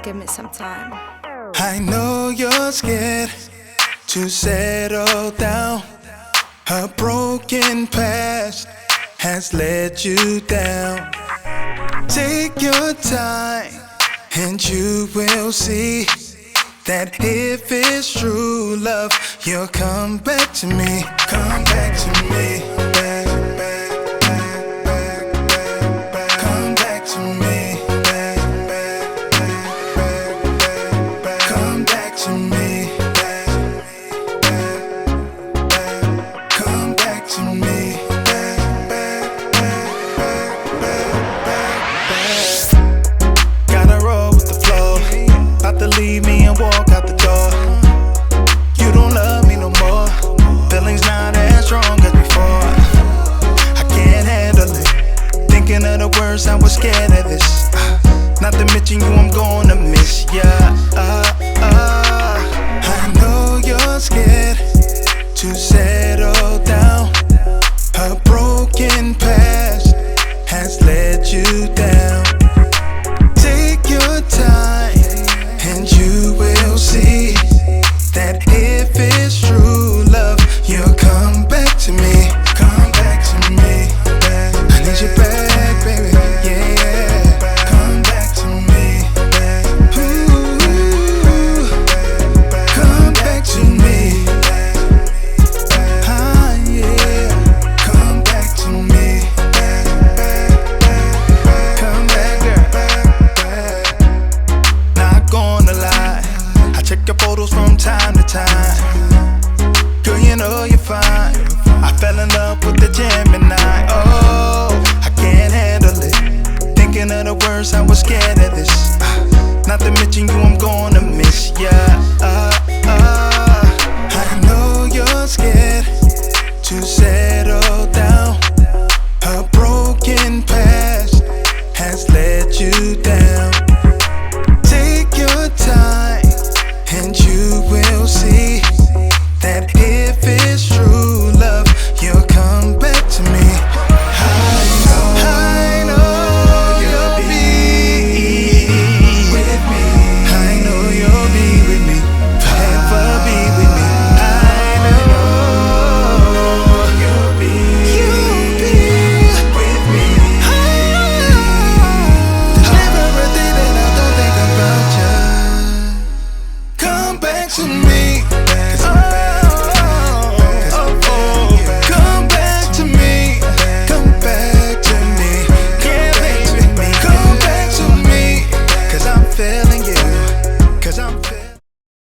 give me some time. I know you're scared to settle down. A broken past has let you down. Take your time and you will see that if it's true love, you'll come back to me. Come back to me.